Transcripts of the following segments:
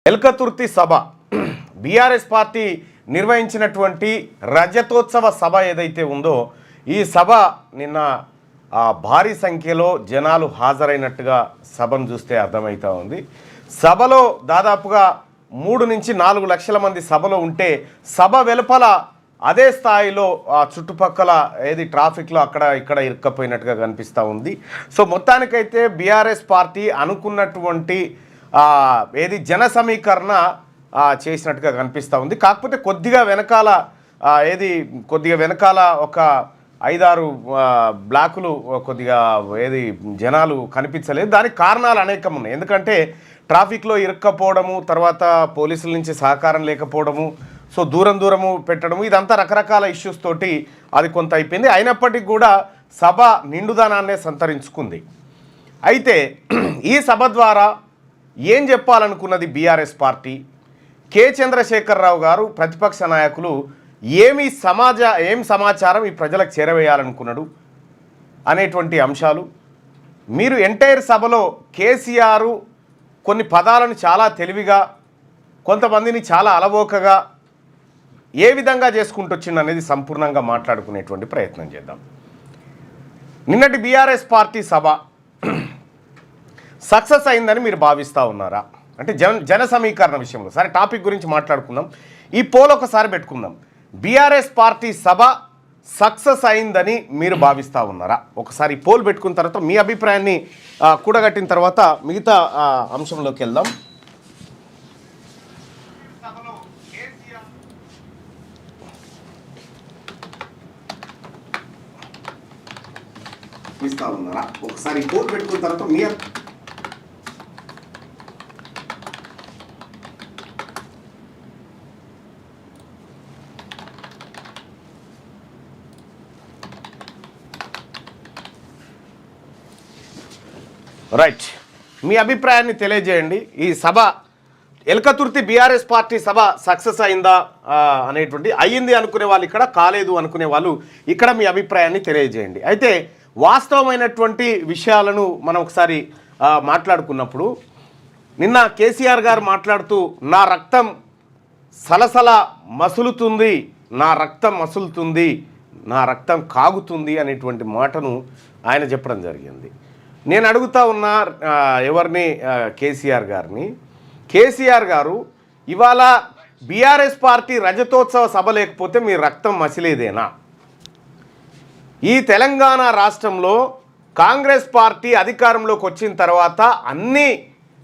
ఎల్కతుర్తి సభ BRS party నిర్వహించినటువంటి రజతోత్సవ సభ ఏదైతే ఉందో ఈ సభ నిన్న భారీ సంఖ్యలో జనాలు హాజరైనట్టుగా సభను చూస్తే అర్థమవుతా ఉంది. సభలో దాదాపుగా 3 నుంచి 4 లక్షల మంది సభలో ఉంటే సభ వెలుపల అదే స్థాయిలో చుట్టుపక్కల ట్రాఫిక్లో అక్కడ ఇక్కడ ఇరుక్కపోయినట్టుగా కనిపిస్తూ ఉంది. సో మొత్తానికైతే బీఆర్ఎస్ పార్టీ అనుకున్నటువంటి జన సమీకరణ చేసినట్టుగా కనిపిస్తూ ఉంది. కాకపోతే కొద్దిగా వెనకాల ఒక 5-6 బ్లాకులు కొద్దిగా జనాలు కనిపించలేదు. దానికి కారణాలు అనేకం ఉన్నాయి. ఎందుకంటే ట్రాఫిక్లో ఇరుక్కపోవడము, తర్వాత పోలీసుల నుంచి సహకారం లేకపోవడము, సో దూరము పెట్టడము, ఇదంతా రకరకాల ఇష్యూస్ తోటి అది కొంత అయిపోయింది. అయినప్పటికీ కూడా సభ నిండుదనాన్నే సంతరించుకుంది. అయితే ఈ సభ ద్వారా ఏం చెప్పాలనుకున్నది బీఆర్ఎస్ పార్టీ? కె చంద్రశేఖరరావు గారు ప్రతిపక్ష నాయకులు ఏం సమాచారం ఈ ప్రజలకు చేరవేయాలనుకున్నాడు అనేటువంటి అంశాలు మీరు ఎంటైర్ సభలో కేసీఆర్ కొన్ని పదాలను చాలా తెలివిగా, కొంతమందిని చాలా అలవోకగా ఏ విధంగా చేసుకుంటూ వచ్చింది అనేది సంపూర్ణంగా మాట్లాడుకునేటువంటి ప్రయత్నం చేద్దాం. నిన్నటి బీఆర్ఎస్ పార్టీ సభ సక్సెస్ అయిందని మీరు భావిస్తూ ఉన్నారా? అంటే జన సమీకరణ విషయంలో సరే టాపిక్ గురించి మాట్లాడుకుందాం. ఈ పోల్ ఒకసారి పెట్టుకుందాం. బీఆర్ఎస్ పార్టీ సభ సక్సెస్ అయిందని మీరు భావిస్తూ ఉన్నారా? ఒకసారి పోల్ పెట్టుకున్న తర్వాత మీ అభిప్రాయాన్ని కూడగట్టిన తర్వాత మిగతా అంశంలోకి వెళ్దాం. ఒకసారి పోల్ పెట్టుకున్న తర్వాత మీ రైట్ మీ అభిప్రాయాన్ని తెలియజేయండి. ఈ సభ ఎల్కతుర్తి బీఆర్ఎస్ పార్టీ సభ సక్సెస్ అయిందా అనేటువంటి అయ్యింది అనుకునే వాళ్ళు ఇక్కడ, కాలేదు అనుకునే వాళ్ళు ఇక్కడ మీ అభిప్రాయాన్ని తెలియజేయండి. అయితే వాస్తవమైనటువంటి విషయాలను మనం ఒకసారి మాట్లాడుకున్నప్పుడు నిన్న కేసీఆర్ గారు మాట్లాడుతూ నా రక్తం సలసల మసులుతుంది, నా రక్తం మసులుతుంది, నా రక్తం కాగుతుంది అనేటువంటి మాటను ఆయన చెప్పడం జరిగింది. నేను అడుగుతా ఉన్నా ఎవరిని, కేసీఆర్ గారిని. కేసీఆర్ గారు ఇవాళ బీఆర్ఎస్ పార్టీ రజతోత్సవ సభ లేకపోతే మీ రక్తం మసిలేదేనా? ఈ తెలంగాణ రాష్ట్రంలో కాంగ్రెస్ పార్టీ అధికారంలోకి వచ్చిన తర్వాత అన్ని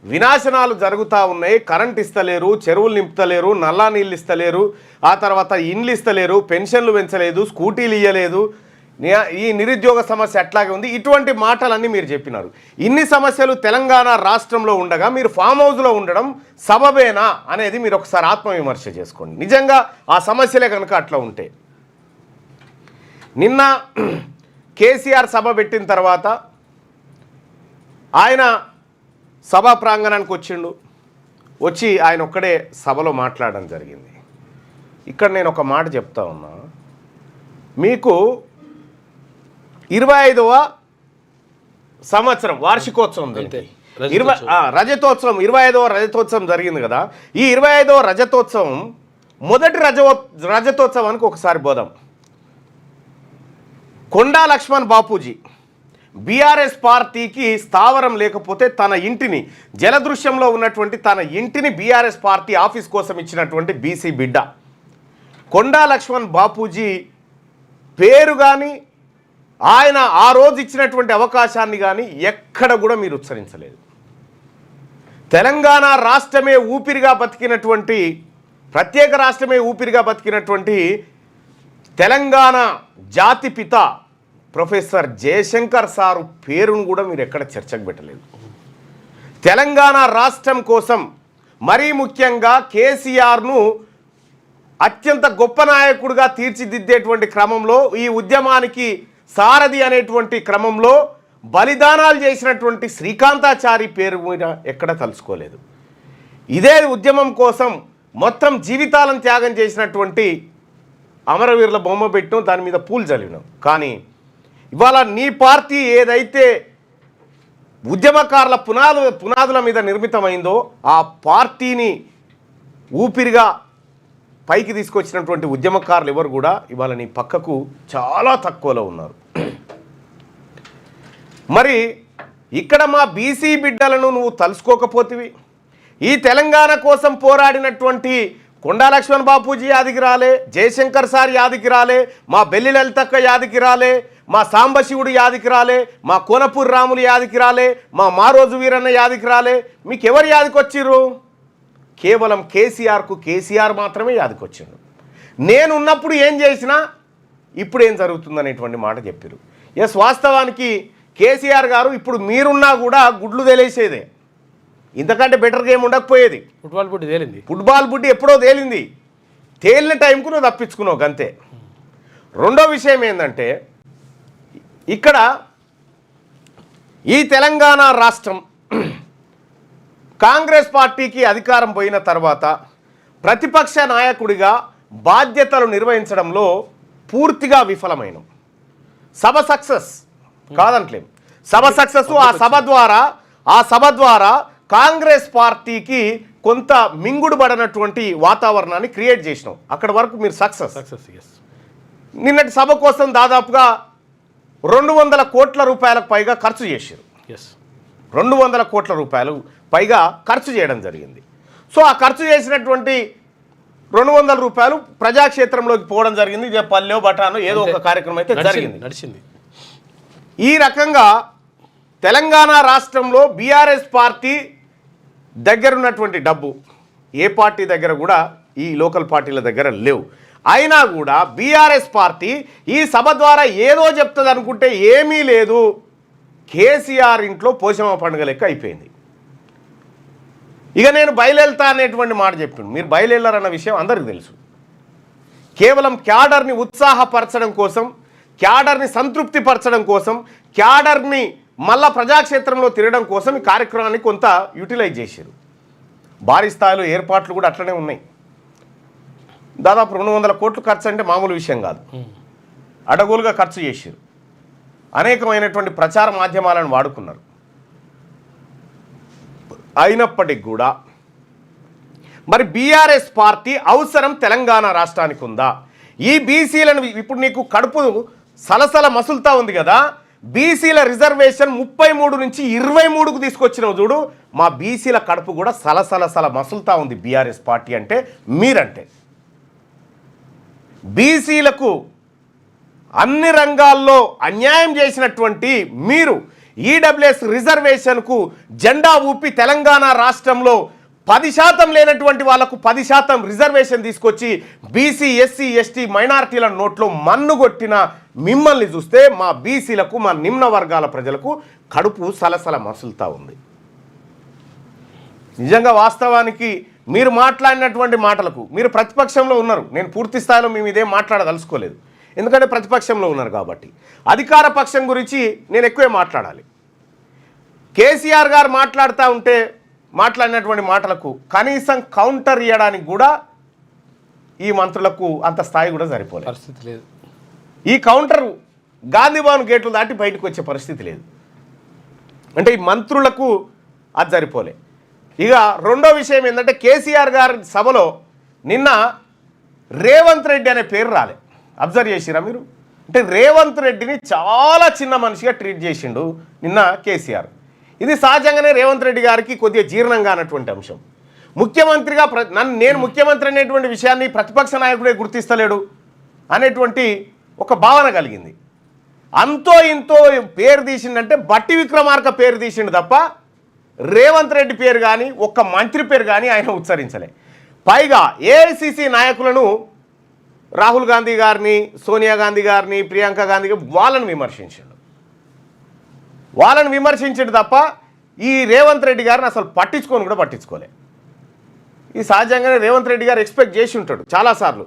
వినాశనాలు జరుగుతూ ఉన్నాయి. కరెంట్ ఇస్తలేరు, చెరువులు నింపుతలేరు, నల్లా నీళ్ళు ఇస్తలేరు, ఆ తర్వాత ఇండ్లు ఇస్తలేరు, పెన్షన్లు పెంచలేదు, స్కూటీలు ఇవ్వలేదు, ఈ నిరుద్యోగ సమస్య అట్లాగే ఉంది. ఇటువంటి మాటలన్నీ మీరు చెప్పినారు. ఇన్ని సమస్యలు తెలంగాణ రాష్ట్రంలో ఉండగా మీరు ఫామ్ హౌస్లో ఉండడం సబబేనా అనేది మీరు ఒకసారి ఆత్మవిమర్శ చేసుకోండి. నిజంగా ఆ సమస్యలే కనుక అట్లా ఉంటే. నిన్న కేసీఆర్ సభ పెట్టిన తర్వాత ఆయన సభా ప్రాంగణానికి వచ్చిండు. వచ్చి ఆయన ఒక్కడే సభలో మాట్లాడడం జరిగింది. ఇక్కడ నేను ఒక మాట చెప్తా ఉన్నా, మీకు 25వ సంవత్సరం వార్షికోత్సవం రజతోత్సవం 25వ రజతోత్సవం జరిగింది కదా. ఈ 25వ రజతోత్సవం మొదటి రజతోత్సవానికి ఒకసారి పోదాం. కొండా లక్ష్మణ్ బాపూజీ బీఆర్ఎస్ పార్టీకి స్థావరం లేకపోతే తన ఇంటిని, జలదృశ్యంలో ఉన్నటువంటి తన ఇంటిని బీఆర్ఎస్ పార్టీ ఆఫీస్ కోసం ఇచ్చినటువంటి బీసీ బిడ్డ కొండా లక్ష్మణ్ బాపూజీ పేరు కానీ ఆయన ఆ రోజు ఇచ్చినటువంటి అవకాశాన్ని కానీ ఎక్కడ కూడా మీరు ఉచ్చరించలేదు. తెలంగాణ రాష్ట్రమే ఊపిరిగా బతికినటువంటి, ప్రత్యేక రాష్ట్రమే ఊపిరిగా బతికినటువంటి తెలంగాణ జాతిపిత ప్రొఫెసర్ జయశంకర్ సారు పేరును కూడా మీరు ఎక్కడ చర్చకు పెట్టలేదు. తెలంగాణ రాష్ట్రం కోసం మరీ ముఖ్యంగా కేసీఆర్ను అత్యంత గొప్ప నాయకుడిగా తీర్చిదిద్దేటువంటి క్రమంలో, ఈ ఉద్యమానికి సారథి అనేటువంటి క్రమంలో బలిదానాలు చేసినటువంటి శ్రీకాంతాచారి పేరు మీద ఎక్కడ తలుచుకోలేదు. ఇదే ఉద్యమం కోసం మొత్తం జీవితాలను త్యాగం చేసినటువంటి అమరవీరుల బొమ్మ పెట్టినాం, దాని మీద పూలు చల్లినాం. కానీ ఇవాళ నీ పార్టీ ఏదైతే ఉద్యమకారుల పునాదుల మీద నిర్మితమైందో ఆ పార్టీని ఊపిరిగా పైకి తీసుకొచ్చినటువంటి ఉద్యమకారులు ఎవరు కూడా ఇవాళ నీ పక్కకు చాలా తక్కువలో ఉన్నారు. మరి ఇక్కడ మా బీసీ బిడ్డలను నువ్వు తలుసుకోకపోతివి. ఈ తెలంగాణ కోసం పోరాడినటువంటి కొండా లక్ష్మణ్ బాపూజీ యాదికి రాలే, జయశంకర్ సార్ యాదికి రాలే, మా బెల్లి లలితక్క యాదికి రాలే, మా సాంబశివుడు యాదికి రాలే, మా కోనపూర్ రాములు యాదికి రాలే, మా మారోజు వీరన్న యాదికి రాలే. మీకు ఎవరు యాదికి వచ్చిర్రు? కేవలం కేసీఆర్ మాత్రమే యాదికి వచ్చిండు. నేనున్నప్పుడు ఏం చేసినా ఇప్పుడు ఏం జరుగుతుందనేటువంటి మాట చెప్పారు. ఎస్, వాస్తవానికి కేసీఆర్ గారు ఇప్పుడు మీరున్నా కూడా గుడ్లు తెలిసేదే, ఇంతకంటే బెటర్ గేమ్ ఉండకపోయేది. ఫుట్బాల్ బుడ్డి ఎప్పుడో తేలింది. తేలిన టైంకు నువ్వు తప్పించుకున్నావు అంతే. రెండో విషయం ఏంటంటే, ఇక్కడ ఈ తెలంగాణ రాష్ట్రం కాంగ్రెస్ పార్టీకి అధికారం పోయిన తర్వాత ప్రతిపక్ష నాయకుడిగా బాధ్యతలు నిర్వహించడంలో పూర్తిగా విఫలమైన. సభ సక్సెస్ కాదంటలేం, సభ సక్సెస్. ఆ సభ ద్వారా కాంగ్రెస్ పార్టీకి కొంత మింగుడు పడినటువంటి వాతావరణాన్ని క్రియేట్ చేసినాం. అక్కడ వరకు మీరు సక్సెస్. నిన్నటి సభ కోసం దాదాపుగా 200 కోట్ల రూపాయలకు పైగా ఖర్చు చేశారు. 200 కోట్ల రూపాయలు పైగా ఖర్చు చేయడం జరిగింది. సో ఆ ఖర్చు చేసినటువంటి 200 రూపాయలు ప్రజాక్షేత్రంలోకి పోవడం జరిగింది. పల్లెో బఠానో ఏదో ఒక కార్యక్రమం అయితే నడిచింది. ఈ రకంగా తెలంగాణ రాష్ట్రంలో బీఆర్ఎస్ పార్టీ దగ్గర ఉన్నటువంటి డబ్బు ఏ పార్టీ దగ్గర కూడా ఈ లోకల్ పార్టీల దగ్గర లేవు. అయినా కూడా బీఆర్ఎస్ పార్టీ ఈ సభ ద్వారా ఏదో చెప్తుంది అనుకుంటే ఏమీ లేదు. కేసీఆర్ ఇంట్లో పోషమ్మ పండుగ లెక్క అయిపోయింది. ఇక నేను బయలుదేరుతా అనేటువంటి మాట చెప్పిండు. మీరు బయలుదేరారన్న విషయం అందరికీ తెలుసు. కేవలం క్యాడర్ని ఉత్సాహపరచడం కోసం, క్యాడర్ని సంతృప్తిపరచడం కోసం, క్యాడర్ని మళ్ళా ప్రజాక్షేత్రంలో తిరగడం కోసం ఈ కార్యక్రమాన్ని కొంత యూటిలైజ్ చేశారు. భారీ స్థాయిలో ఏర్పాట్లు కూడా అట్లనే ఉన్నాయి. దాదాపు 200 కోట్లు ఖర్చు అంటే మామూలు విషయం కాదు. అడగోలుగా ఖర్చు చేశారు. అనేకమైనటువంటి ప్రచార మాధ్యమాలను వాడుకున్నారు. అయినప్పటికి కూడా మరి బీఆర్ఎస్ పార్టీ అవసరం తెలంగాణ రాష్ట్రానికి ఉందా? ఈ బీసీలను ఇప్పుడు నీకు కడుపు సలసల మసులుతా ఉంది కదా, బీసీల రిజర్వేషన్ 33 నుంచి 23కు తీసుకొచ్చినావు చూడు. మా బీసీల కడుపు కూడా సలసలసల మసులుతా ఉంది బీఆర్ఎస్ పార్టీ అంటే మీరంటే. బీసీలకు అన్ని రంగాల్లో అన్యాయం చేసినటువంటి మీరు ఈడబ్ల్యూఎస్ రిజర్వేషన్కు జెండా ఊపి తెలంగాణ రాష్ట్రంలో 10% లేనటువంటి వాళ్లకు 10% రిజర్వేషన్ తీసుకొచ్చి బీసీ, ఎస్సీ, ఎస్టీ మైనారిటీల నోట్లో మన్నుగొట్టిన మిమ్మల్ని చూస్తే మా బీసీలకు, మా నిమ్న వర్గాల ప్రజలకు కడుపు సలసల మసులుతా ఉంది. నిజంగా వాస్తవానికి మీరు మాట్లాడినటువంటి మాటలకు మీరు ప్రతిపక్షంలో ఉన్నారు. నేను పూర్తి స్థాయిలో మేము ఇదేం మాట్లాడదలుచుకోలేదు, ఎందుకంటే ప్రతిపక్షంలో ఉన్నారు కాబట్టి. అధికార పక్షం గురించి నేను ఎక్కువే మాట్లాడాలి. కేసీఆర్ గారు మాట్లాడుతూ ఉంటే మాట్లాడినటువంటి మాటలకు కనీసం కౌంటర్ ఇవ్వడానికి కూడా ఈ మంత్రులకు అంత స్థాయి కూడా సరిపోలేదు. పరిస్థితి లేదు. ఈ కౌంటర్ గాంధీభవన్ గేట్లు దాటి బయటకు వచ్చే పరిస్థితి లేదు. అంటే ఈ మంత్రులకు అది సరిపోలే. ఇక రెండో విషయం ఏంటంటే, కేసీఆర్ గారి సభలో నిన్న రేవంత్ రెడ్డి అనే పేరు రాలే. అబ్జర్వ్ చేసిరా మీరు? అంటే రేవంత్ రెడ్డిని చాలా చిన్న మనిషిగా ట్రీట్ చేసిండు నిన్న కేసీఆర్. ఇది సహజంగానే రేవంత్ రెడ్డి గారికి కొద్దిగా జీర్ణంగా అన్నటువంటి అంశం. ముఖ్యమంత్రిగా నేను ముఖ్యమంత్రి అనేటువంటి విషయాన్ని ప్రతిపక్ష నాయకుడే గుర్తిస్తలేడు అనేటువంటి ఒక భావన కలిగింది. అంతో ఇంతో పేరు తీసిండంటే బట్టి విక్రమార్క పేరు తీసిండు తప్ప రేవంత్ రెడ్డి పేరు కానీ ఒక్క మంత్రి పేరు కానీ ఆయన ఉచ్చరించలే. పైగా ఏఐసిసి నాయకులను, రాహుల్ గాంధీ గారిని, సోనియా గాంధీ గారిని, ప్రియాంక గాంధీ గారిని వాళ్ళని విమర్శించడు తప్ప ఈ రేవంత్ రెడ్డి గారిని అసలు కూడా పట్టించుకోలే. ఈ సహజంగానే రేవంత్ రెడ్డి గారు ఎక్స్పెక్ట్ చేసి ఉంటాడు చాలాసార్లు,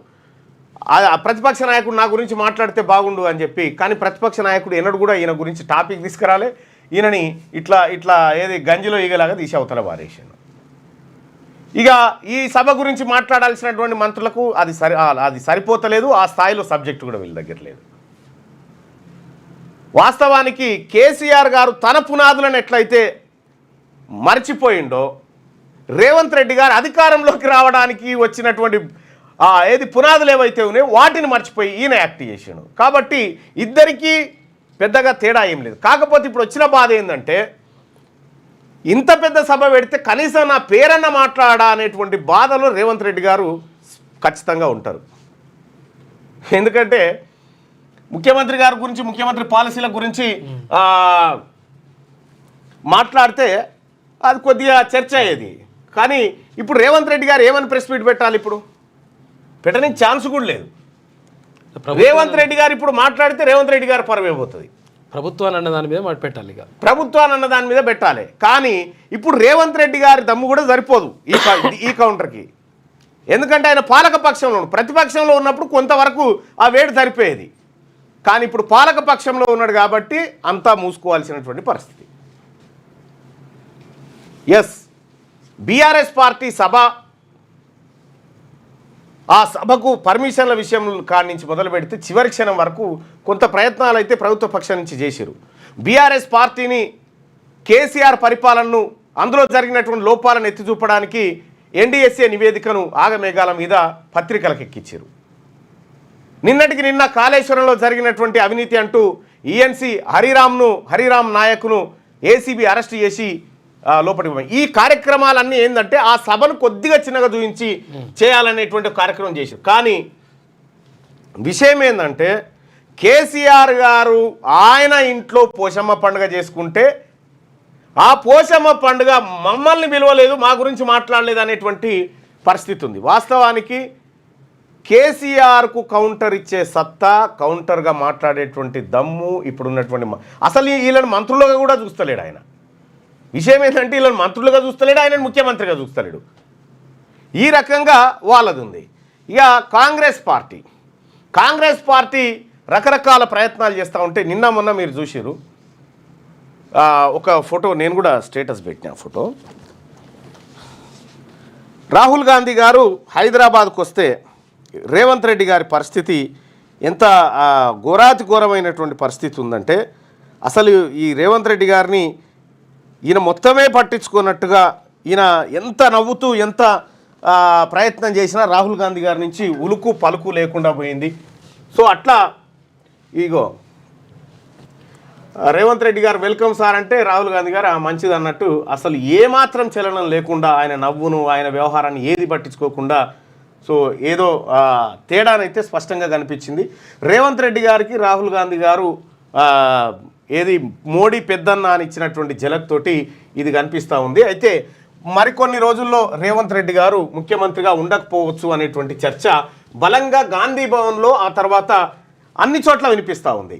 ప్రతిపక్ష నాయకుడు నా గురించి మాట్లాడితే బాగుండు అని చెప్పి. కానీ ప్రతిపక్ష నాయకుడు ఎన్నడూ కూడా ఈయన గురించి టాపిక్ తీసుకురాలే. ఈయనని ఇట్లా ఏది గంజిలో ఈగలాగా తీసి అవతల పారేసాను. ఇక ఈ సభ గురించి మాట్లాడాల్సినటువంటి మంత్రులకు అది సరిపోతలేదు. ఆ స్థాయిలో సబ్జెక్టు కూడా వీళ్ళ దగ్గర లేదు. వాస్తవానికి కేసీఆర్ గారు తన పునాదులను ఎట్లయితే మర్చిపోయిండో, రేవంత్ రెడ్డి గారు అధికారంలోకి రావడానికి వచ్చినటువంటి ఏది పునాదులు ఏవైతే ఉన్నాయో వాటిని మర్చిపోయి ఈయన యాక్ట్ చేసాడు. కాబట్టి ఇద్దరికీ పెద్దగా తేడా ఏం లేదు. కాకపోతే ఇప్పుడు వచ్చిన బాధ ఏంటంటే ఇంత పెద్ద సభ పెడితే కనీసం నా పేరన్న మాట్లాడా అనేటువంటి బాధలో రేవంత్ రెడ్డి గారు ఖచ్చితంగా ఉంటారు. ఎందుకంటే ముఖ్యమంత్రి గారి గురించి, ముఖ్యమంత్రి పాలసీల గురించి మాట్లాడితే అది కొద్దిగా చర్చ అయ్యేది. కానీ ఇప్పుడు రేవంత్ రెడ్డి గారు ఏమని ప్రెస్ మీట్ పెట్టాలి? ఇప్పుడు పెట్టడానికి ఛాన్స్ కూడా లేదు. రేవంత్ రెడ్డి గారు ఇప్పుడు మాట్లాడితే రేవంత్ రెడ్డి గారు పరమైపోతుంది. ప్రభుత్వాన్ని అన్న దాని మీద మాట పెట్టాలి, ప్రభుత్వాన్ని అన్న దాని మీద పెట్టాలి. కానీ ఇప్పుడు రేవంత్ రెడ్డి గారి దమ్ము కూడా సరిపోదు ఈ కౌంటర్కి. ఎందుకంటే ఆయన పాలక పక్షంలో, ప్రతిపక్షంలో ఉన్నప్పుడు కొంతవరకు ఆ వేడి సరిపోయేది. కానీ ఇప్పుడు పాలక పక్షంలో ఉన్నాడు కాబట్టి అంతా మూసుకోవాల్సినటువంటి పరిస్థితి. ఎస్, బీఆర్ఎస్ పార్టీ సభ, ఆ సభకు పర్మిషన్ల విషయం కాడి నుంచి మొదలు పెడితే చివరి క్షణం వరకు కొంత ప్రయత్నాలు అయితే ప్రభుత్వ పక్షం నుంచి చేశారు. బీఆర్ఎస్ పార్టీని, కేసీఆర్ పరిపాలనను, అందులో జరిగినటువంటి లోపాలను ఎత్తి చూపడానికి ఎన్డీఎస్ఏ నివేదికను ఆగమేఘాల మీద పత్రికలకు ఎక్కించారు. నిన్నటికి నిన్న కాళేశ్వరంలో జరిగినటువంటి అవినీతి అంటూ ఈఎన్సీ హరిరామ్ నాయక్ను ఏసీబీ అరెస్ట్ చేసి లోపలికి పోయి ఈ కార్యక్రమాలన్నీ ఏంటంటే ఆ సభను కొద్దిగా చిన్నగా చూపించి చేయాలనేటువంటి కార్యక్రమం చేశారు. కానీ విషయం ఏంటంటే కేసీఆర్ గారు ఆయన ఇంట్లో పోషమ్మ పండుగ చేసుకుంటే ఆ పోషమ్మ పండుగ మమ్మల్ని పిలవలేదు, మా గురించి మాట్లాడలేదు అనేటువంటి పరిస్థితి ఉంది. వాస్తవానికి కేసీఆర్కు కౌంటర్ ఇచ్చే సత్తా, కౌంటర్గా మాట్లాడేటువంటి దమ్ము ఇప్పుడున్నటువంటి అసలు వీళ్ళని మంత్రులుగా కూడా చూస్తలేడు ఆయన. విషయం ఏంటంటే వీళ్ళని మంత్రులుగా చూస్తలేడు, ఆయన ముఖ్యమంత్రిగా చూస్తలేడు. ఈ రకంగా వాళ్ళది ఉంది. ఇక కాంగ్రెస్ పార్టీ రకరకాల ప్రయత్నాలు చేస్తూ ఉంటే నిన్న మొన్న మీరు చూసిరు ఒక ఫోటో, నేను కూడా స్టేటస్ పెట్టిన ఫోటో. రాహుల్ గాంధీ గారు హైదరాబాద్కు వస్తే రేవంత్ రెడ్డి గారి పరిస్థితి ఎంత ఘోరాతి ఘోరమైనటువంటి పరిస్థితి ఉందంటే అసలు ఈ రేవంత్ రెడ్డి గారిని ఈయన మొత్తమే పట్టించుకున్నట్టుగా ఈయన ఎంత నవ్వుతూ ఎంత ప్రయత్నం చేసినా రాహుల్ గాంధీ గారి నుంచి ఉలుకు పలుకు లేకుండా పోయింది. సో అట్లా ఇగో రేవంత్ రెడ్డి గారు వెల్కమ్ సార్ అంటే రాహుల్ గాంధీ గారు మంచిది అన్నట్టు అసలు ఏమాత్రం చలనం లేకుండా ఆయన నవ్వును, ఆయన వ్యవహారాన్ని ఏది పట్టించుకోకుండా, సో ఏదో తేడానైతే స్పష్టంగా కనిపించింది. రేవంత్ రెడ్డి గారికి రాహుల్ గాంధీ గారు ఏది మోడీ పెద్దన్న అని ఇచ్చినటువంటి జలక్ తోటి ఇది కనిపిస్తూ ఉంది. అయితే మరికొన్ని రోజుల్లో రేవంత్ రెడ్డి గారు ముఖ్యమంత్రిగా ఉండకపోవచ్చు అనేటువంటి చర్చ బలంగా గాంధీ భవన్లో, ఆ తర్వాత అన్ని చోట్ల వినిపిస్తూ ఉంది.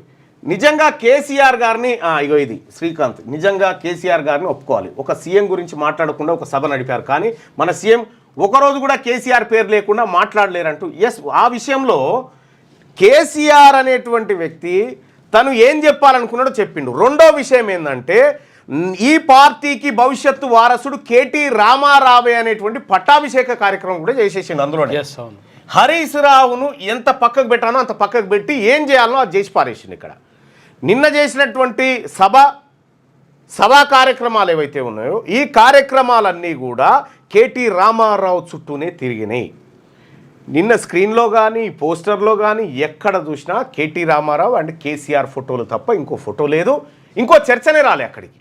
నిజంగా కేసీఆర్ గారిని ఇగో ఇది శ్రీకాంత్, నిజంగా కేసీఆర్ గారిని ఒప్పుకోవాలి. ఒక సీఎం గురించి మాట్లాడకుండా ఒక సభ నడిపారు, కానీ మన సీఎం ఒకరోజు కూడా కేసీఆర్ పేరు లేకుండా మాట్లాడలేరంటూ. ఎస్, ఆ విషయంలో కేసీఆర్ అనేటువంటి వ్యక్తి తను ఏం చెప్పాలనుకున్నాడో చెప్పిండు. రెండో విషయం ఏంటంటే ఈ పార్టీకి భవిష్యత్తు వారసుడు కేటీ రామారావే అనేటువంటి పట్టాభిషేక కార్యక్రమం కూడా చేసేసిండు. అందులో హరీష్ రావును ఎంత పక్కకు పెట్టానో అంత పక్కకు పెట్టి ఏం చేయాలనో అది చేసి పారేసిండు. ఇక్కడ నిన్న చేసినటువంటి సభా కార్యక్రమాలు ఏవైతే ఉన్నాయో ఈ కార్యక్రమాలన్నీ కూడా కేటీ రామారావు చుట్టూనే తిరిగినాయి. నిన్న స్క్రీన్లో కానీ పోస్టర్లో కానీ ఎక్కడ చూసినా కేటీ రామారావు అండ్ కేసీఆర్ ఫోటోలు తప్ప ఇంకో ఫోటో లేదు, ఇంకో చర్చనే రాలే అక్కడికి.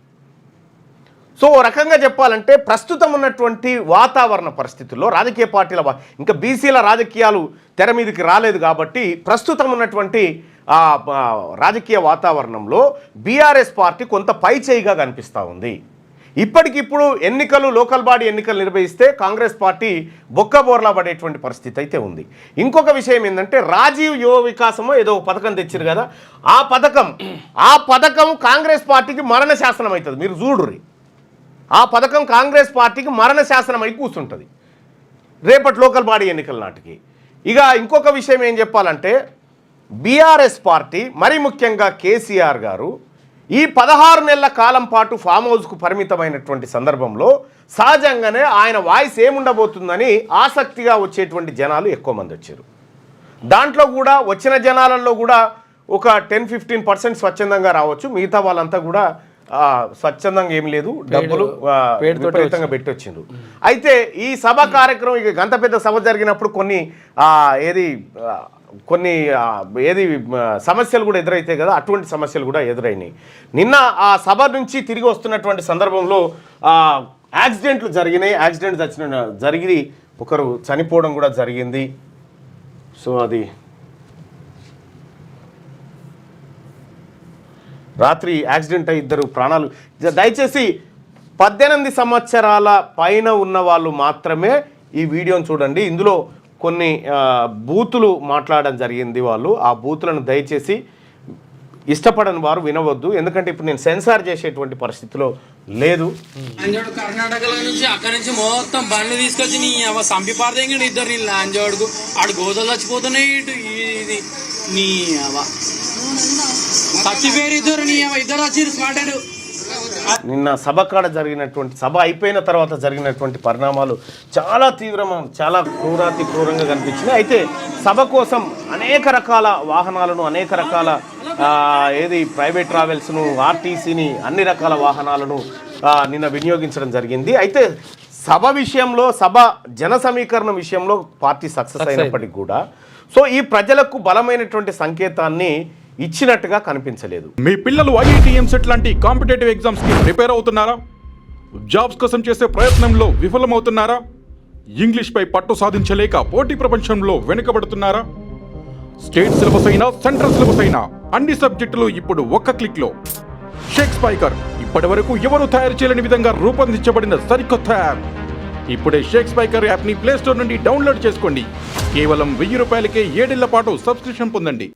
సో ఓ రకంగా చెప్పాలంటే ప్రస్తుతం ఉన్నటువంటి వాతావరణ పరిస్థితుల్లో రాజకీయ పార్టీల ఇంకా బీసీల రాజకీయాలు తెర మీదకి రాలేదు కాబట్టి ప్రస్తుతం ఉన్నటువంటి రాజకీయ వాతావరణంలో బీఆర్ఎస్ పార్టీ కొంత పైచేయిగా కనిపిస్తూ ఉంది. ఇప్పటికిప్పుడు ఎన్నికలు, లోకల్ బాడీ ఎన్నికలు నిర్వహిస్తే కాంగ్రెస్ పార్టీ బొక్కబోర్లా పడేటువంటి పరిస్థితి అయితే ఉంది. ఇంకొక విషయం ఏంటంటే రాజీవ్ యువ వికాసమో ఏదో పథకం తెచ్చారు కదా, ఆ పథకం కాంగ్రెస్ పార్టీకి మరణ శాసనం అవుతుంది. మీరు చూడుర్రి, ఆ పథకం కాంగ్రెస్ పార్టీకి మరణ శాసనం అయి కూర్చుంటుంది రేపటి లోకల్ బాడీ ఎన్నికల నాటికి. ఇక ఇంకొక విషయం ఏం చెప్పాలంటే బీఆర్ఎస్ పార్టీ, మరీ ముఖ్యంగా కేసీఆర్ గారు ఈ 16 నెలల కాలం పాటు ఫామ్ హౌస్కు పరిమితమైనటువంటి సందర్భంలో సహజంగానే ఆయన వాయిస్ ఏముండబోతుందని ఆసక్తిగా వచ్చేటువంటి జనాలు ఎక్కువ మంది వచ్చారు. దాంట్లో కూడా వచ్చిన జనాలలో కూడా ఒక 10-15% స్వచ్ఛందంగా రావచ్చు, మిగతా వాళ్ళంతా కూడా స్వచ్ఛందంగా ఏం లేదు, డబ్బులు పేరుతోటే విపరీతంగా పెట్టొచ్చిండ్రు. అయితే ఈ సభ కార్యక్రమం ఇక గంత పెద్ద సభ జరిగినప్పుడు కొన్ని సమస్యలు కూడా ఎదురైతాయి కదా, అటువంటి సమస్యలు కూడా ఎదురైనాయి. నిన్న ఆ సభ నుంచి తిరిగి వస్తున్నటువంటి సందర్భంలో యాక్సిడెంట్లు జరిగినాయి. యాక్సిడెంట్ జరిగి ఒకరు చనిపోవడం కూడా జరిగింది. సో అది రాత్రి యాక్సిడెంట్ అయ్యి 2 ప్రాణాలు. దయచేసి 18 సంవత్సరాల పైన ఉన్న వాళ్ళు మాత్రమే ఈ వీడియోని చూడండి. ఇందులో కొన్ని బూతులు మాట్లాడడం జరిగింది. వాళ్ళు ఆ బూతులను దయచేసి ఇష్టపడని వారు వినవద్దు, ఎందుకంటే ఇప్పుడు నేను సెన్సార్ చేసేటువంటి పరిస్థితిలో లేదు. కర్ణాటకలో నుంచి అక్కడి నుంచి మొత్తం బండ్లు తీసుకొచ్చి నీ సంపి పారదేంగడు ఇద్దరు నీ లాంజోడుకు ఆడు గోదలు చచ్చిపోతున్నాయి. ఇది నీ చచ్చిపోయారు ఇద్దరు, నీ ఇద్దరు వచ్చి స్మార్ట్. నిన్న సభ కాడ జరిగినటువంటి సభ అయిపోయిన తర్వాత జరిగినటువంటి పరిణామాలు చాలా చాలా క్రూరంగా కనిపించినాయి. అయితే సభ కోసం అనేక రకాల వాహనాలను, అనేక రకాల ప్రైవేట్ ట్రావెల్స్ను, ఆర్టీసీని, అన్ని రకాల వాహనాలను నిన్న వినియోగించడం జరిగింది. అయితే సభ విషయంలో, సభ జన సమీకరణ విషయంలో పార్టీ సక్సెస్ అయినప్పటికీ కూడా సో ఈ ప్రజలకు బలమైనటువంటి సంకేతాన్ని ఇచ్చినట్టుగా కనిపించలేదు. మీ పిల్లలు ఐఐటి, ఎంసెట్ లాంటి కాంపిటేటివ్ ఎగ్జామ్స్ కి ప్రిపేర్ అవుతున్నారా? జాబ్స్ కోసం చేసే ప్రయత్నంలో విఫలమవుతున్నారా? ఇంగ్లీష్ పై పట్టు సాధించలేక పోటీ ప్రపంచంలో వెనుకబడుతున్నారా? స్టేట్ సిలబస్ అయినా, సెంట్రల్ సిలబస్ అయినా అన్ని సబ్జెక్టులు ఇప్పుడు ఒక్క క్లిక్ లో. షేక్ స్పైకర్ ఇప్పటి వరకు ఎవరు తయారు చేయలేని విధంగా రూపొందించబడిన సరికొత్త యాప్. ఇప్పుడే షేక్ స్పైకర్ యాప్ ని ప్లే స్టోర్ నుండి డౌన్లోడ్ చేసుకోండి. కేవలం 1000 రూపాయలకే 7 ఏళ్ల పాటు సబ్స్క్రిప్షన్ పొందండి.